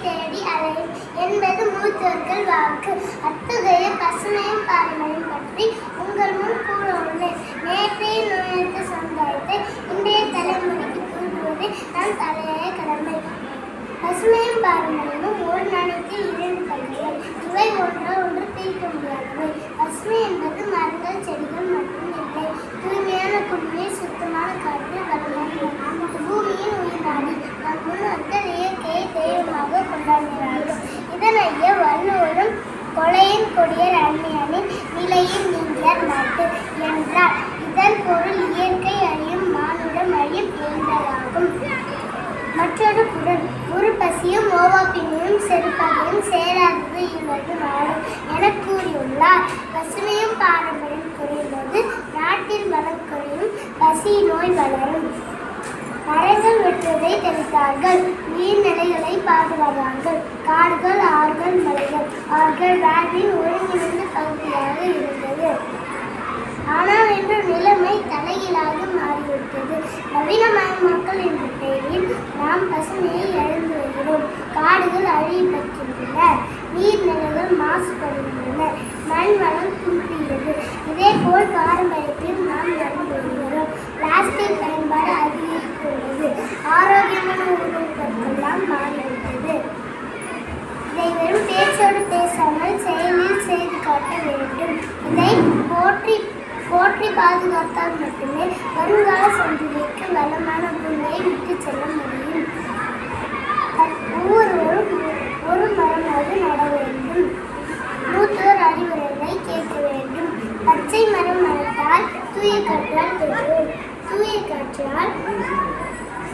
தேடி அலையும் என்பது மூத்தோர்கள் வாக்கு. அத்தகைய பசுமையும் பாரம்பரியம் பற்றி உங்கள் முன் கூற உள்ளேன். நேற்றைய நுழைத்த சமுதாயத்தை இன்றைய தலைமுறைக்கு கூறுவதே நம் தலையாய கடமை. பசுமையும் பாரம்பரியமும் ஒரு நாணயத்தில் இரண்டு பகுதிகள். இவை ஒன்று பிரிக்க முடியாதவை. பசுமை என்பது மரங்கள், செடிகள் மட்டும் இல்லை. தூய்மையான குடிநீர், சுத்தமான காற்று, வளமான பூமியின் உயிர்நாடி. நம் முன்னோர்கள் இயற்கையை தெய்வமாக கொண்டாடினார்கள். இதனைய வள்ளுவரும் கொலையின் கொடியர் அந்நியனின் நிலையில் நீங்கியார் நாட்டு என்றார். இதன் பொருள் இயற்கை அழியும், மானுடம் அழியும் என்பதாகும். மற்றொரு குரல், ஒரு பசியும் ஓவாப்பினையும் செருப்பகையும் சேராதது இவ்வளவு நாடு என கூறியுள்ளார். பசுமையும் பாரம்பரியம் குறையும்போது நாட்டில் வளம் குறையும், பசி நோய் வளரும். மரங்கள் வெட்டுவதை தடுத்தார்கள், நீர்நிலைகளை பாதுகாத்தார்கள். காடுகள், ஆறுகள், மலைகள் அவர்கள் வாழ்வின் ஒருங்கிணைந்த பகுதியாக இருந்தது. ஆனால் இன்று நிலைமை தலைகீழாக மாறிவிட்டது. நவீனமயமாக்கல் என்ற பெயரில் நாம் பசுமையை இழந்து வருகிறோம். காடுகள் அழியப்படுகின்றன, நீர்நிலைகள் மாசுபடுகின்றன, மண் வளம் குன்றுகிறது. இதேபோல் பாரம்பரியத்தில் நாம் இழந்து வருகிறோம். பிளாஸ்டிக் பயன்பாடு அதிகரித்துள்ளது. ஆரோக்கியமான உணவுகளுக்கெல்லாம் மாறிவிட்டது. இதை வெறும் பேச்சோடு பேசாமல் செயலில் செய்து காட்ட வேண்டும். இதை போற்றி பாதுகாத்தால் மட்டுமே வருங்கால சந்ததிக்கு வளமான பூமியை விட்டு செல்ல முடியும். ஒவ்வொருவரும் ஒரு மரமாவது நட வேண்டும். மூத்தோர் அறிவுரைகளை கேட்க வேண்டும். பச்சை மரம் மரத்தால் தூய காற்றால் பெறுவோம், தூய காற்றால்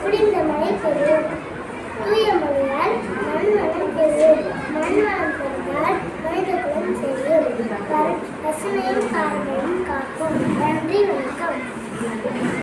குடிந்த மழை பெறுவோம், தூய மழையால் மண் வளம் பெறுவோம், மண் வளம் பெறுவதால் மனித குலம் செய்வோம். பசுமையும் பாரம்பரியம் காப்போம். நன்றி, வணக்கம்.